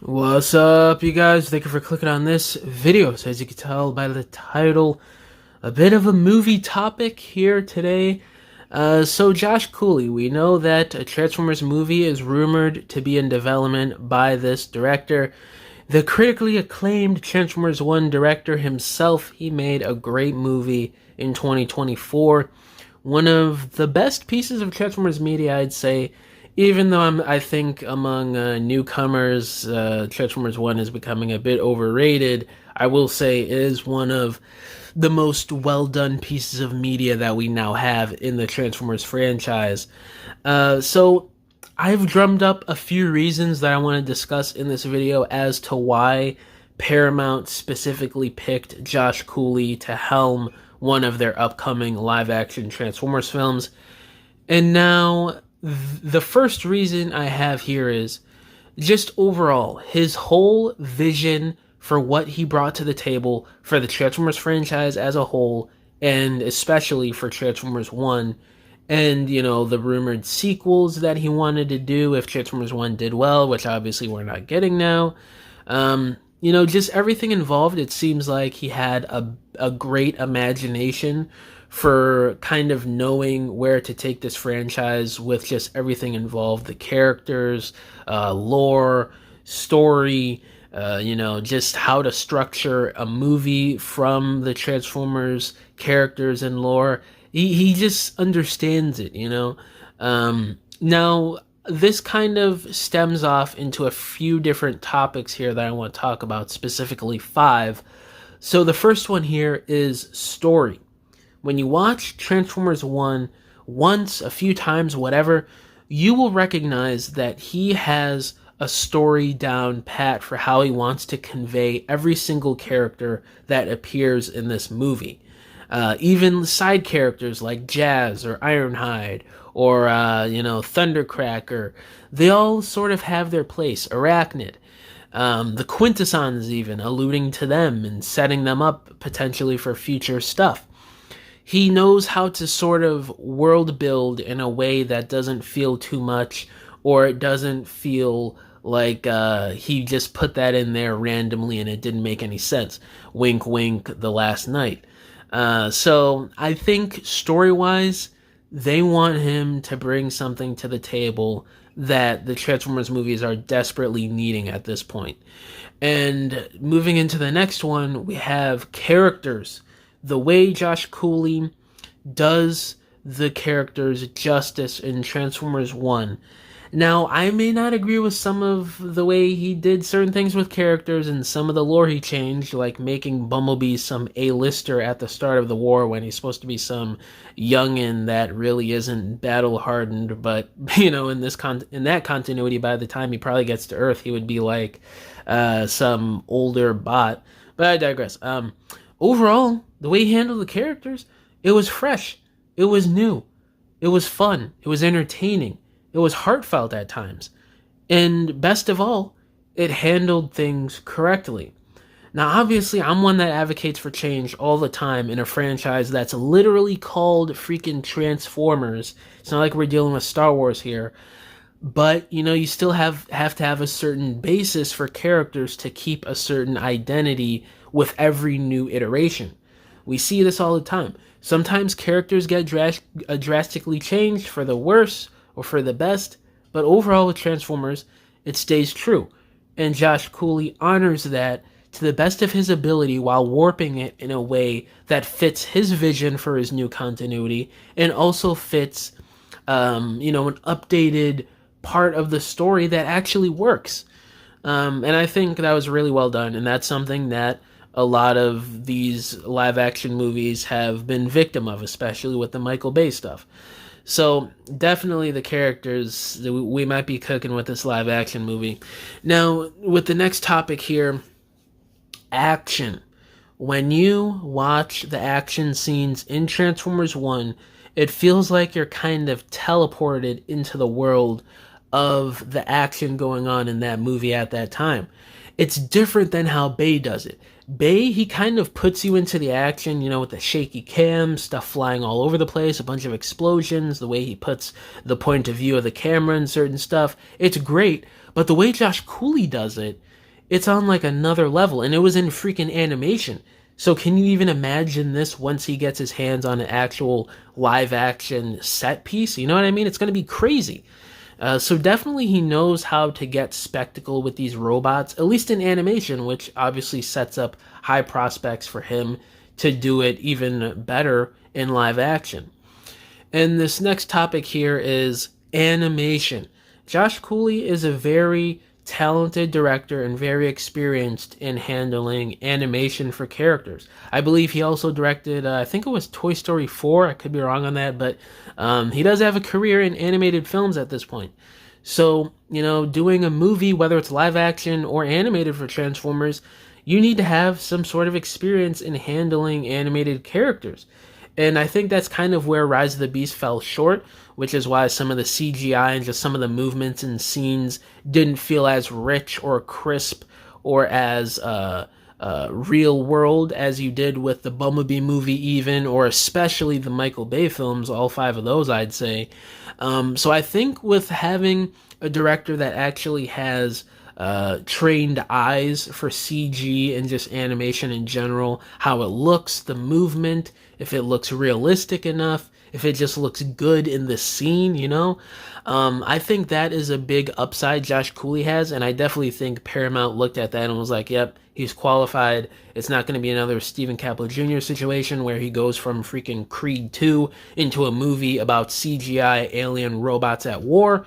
What's up, you guys? Thank you for clicking on this video. So as you can tell by the title, a bit of a movie topic here today. So Josh Cooley, we know that a Transformers movie is rumored to be in development by this director. The critically acclaimed Transformers 1 director himself, he made a great movie in 2024. One of the best pieces of Transformers media, I'd say. Even though I think among newcomers, Transformers 1 is becoming a bit overrated, I will say it is one of the most well done pieces of media that we now have in the Transformers franchise. So I've drummed up a few reasons that I want to discuss in this video as to why Paramount specifically picked Josh Cooley to helm one of their upcoming live action Transformers films. And now, the first reason I have here is just overall, his whole vision for what he brought to the table for the Transformers franchise as a whole, and especially for Transformers 1, and, the rumored sequels that he wanted to do if Transformers 1 did well, which obviously we're not getting now. Just everything involved, it seems like he had a great imagination for kind of knowing where to take this franchise with just everything involved, the characters, lore, story, just how to structure a movie from the Transformers characters and lore. He just understands it. Now, this kind of stems off into a few different topics here that I want to talk about, specifically 5. So the first one here is story. When you watch Transformers 1 once, a few times, whatever, you will recognize that he has a story down pat for how he wants to convey every single character that appears in this movie. Even side characters like Jazz or Ironhide or, Thundercracker, they all sort of have their place. Arachnid. The Quintessons even, alluding to them and setting them up potentially for future stuff. He knows how to sort of world build in a way that doesn't feel too much, or it doesn't feel like he just put that in there randomly and it didn't make any sense. Wink, wink, The Last Night. So I think story-wise, they want him to bring something to the table that the Transformers movies are desperately needing at this point. And moving into the next one, we have characters. The way Josh Cooley does the characters justice in Transformers 1. Now, I may not agree with some of the way he did certain things with characters and some of the lore he changed, like making Bumblebee some A-lister at the start of the war when he's supposed to be some youngin' that really isn't battle-hardened, but, in that continuity, by the time he probably gets to Earth, he would be like some older bot. But I digress. Overall, the way he handled the characters, it was fresh, it was new, it was fun, it was entertaining, it was heartfelt at times, and best of all, it handled things correctly. Now, obviously, I'm one that advocates for change all the time in a franchise that's literally called freaking Transformers. It's not like we're dealing with Star Wars here, but you still have to have a certain basis for characters to keep a certain identity with every new iteration. We see this all the time. Sometimes characters get drastically changed for the worse or for the best, but overall with Transformers, it stays true. And Josh Cooley honors that to the best of his ability while warping it in a way that fits his vision for his new continuity and also fits, an updated part of the story that actually works. And I think that was really well done, and that's something that a lot of these live action movies have been victim of, especially with the Michael Bay stuff. So definitely the characters, we might be cooking with this live action movie. Now, with the next topic here, action. When you watch the action scenes in Transformers 1, it feels like you're kind of teleported into the world of the action going on in that movie at that time. It's different than how Bay does it. Bay, he kind of puts you into the action, with the shaky cam, stuff flying all over the place, a bunch of explosions, the way he puts the point of view of the camera and certain stuff. It's great, But the way Josh Cooley does it, it's on like another level, and it was in freaking animation. So can you even imagine this once he gets his hands on an actual live action set piece? You know what I mean? It's going to be crazy. So definitely he knows how to get spectacle with these robots, at least in animation, which obviously sets up high prospects for him to do it even better in live action. And this next topic here is animation. Josh Cooley is a very talented director and very experienced in handling animation for characters. I believe he also directed, I think it was Toy Story 4. I could be wrong on that, but he does have a career in animated films at this point. So, doing a movie, whether it's live action or animated for Transformers, you need to have some sort of experience in handling animated characters. And I think that's kind of where Rise of the Beast fell short, which is why some of the CGI and just some of the movements and scenes didn't feel as rich or crisp or as real world as you did with the Bumblebee movie even, or especially the Michael Bay films, all 5 of those I'd say. So I think with having a director that actually has trained eyes for CG and just animation in general, how it looks, the movement, if it looks realistic enough, if it just looks good in the scene, I think that is a big upside Josh Cooley has, and I definitely think Paramount looked at that and was like, yep, he's qualified. It's not going to be another Stephen Caple Jr. situation where he goes from freaking Creed 2 into a movie about CGI alien robots at war.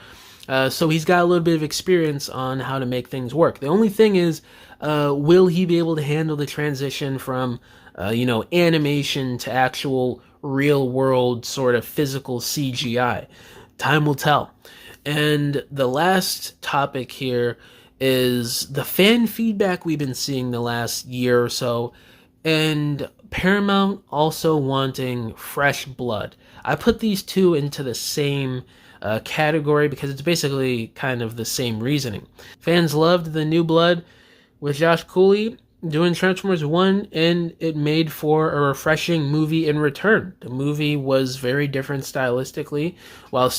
So he's got a little bit of experience on how to make things work. The only thing is, will he be able to handle the transition from, animation to actual real world sort of physical CGI? Time will tell. And the last topic here is the fan feedback we've been seeing the last year or so, and Paramount also wanting fresh blood. I put these two into the same category because it's basically kind of the same reasoning. Fans loved the new blood with Josh Cooley doing Transformers 1, and it made for a refreshing movie in return. The movie was very different stylistically while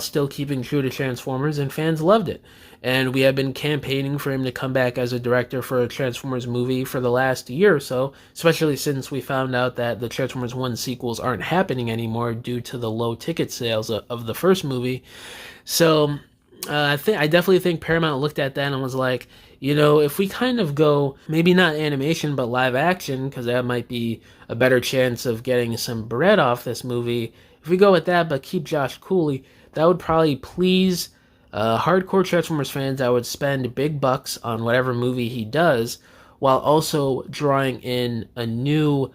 still keeping true to Transformers, and fans loved it. And we have been campaigning for him to come back as a director for a Transformers movie for the last year or so, especially since we found out that the Transformers 1 sequels aren't happening anymore due to the low ticket sales of the first movie. So I definitely think Paramount looked at that and was like, if we kind of go, maybe not animation, but live action, because that might be a better chance of getting some bread off this movie. If we go with that, but keep Josh Cooley, that would probably please hardcore Transformers fans that would spend big bucks on whatever movie he does, while also drawing in a new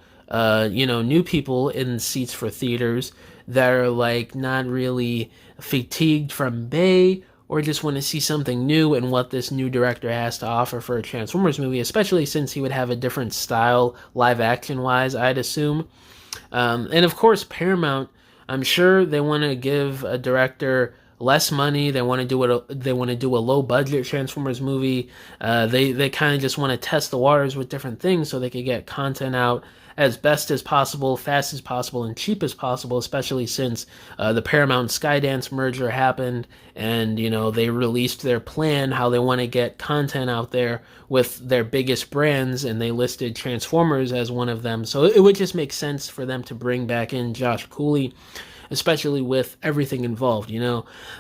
people in seats for theaters that are like not really fatigued from Bay, or just want to see something new and what this new director has to offer for a Transformers movie, especially since he would have a different style live action wise, I'd assume. And of course, Paramount, I'm sure they want to give a director less money. They want to do a low budget Transformers movie. They kind of just want to test the waters with different things so they could get content out as best as possible, fast as possible, and cheap as possible, especially since the Paramount Skydance merger happened, and they released their plan, how they want to get content out there with their biggest brands, and they listed Transformers as one of them. So it would just make sense for them to bring back in Josh Cooley, especially with everything involved,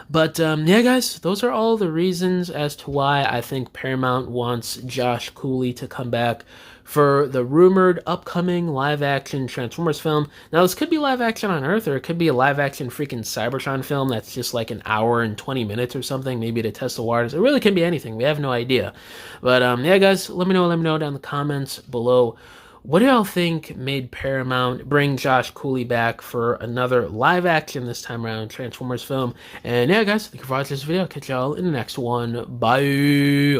But yeah, guys, those are all the reasons as to why I think Paramount wants Josh Cooley to come back for the rumored upcoming live-action Transformers film. Now, this could be live-action on Earth, or it could be a live-action freaking Cybertron film that's just like an hour and 20 minutes or something, maybe to test the waters. It really can be anything. We have no idea. But yeah, guys, let me know down in the comments below. What do y'all think made Paramount bring Josh Cooley back for another live-action, this time around, Transformers film? And yeah, guys, thank you for watching this video. I'll catch y'all in the next one. Bye!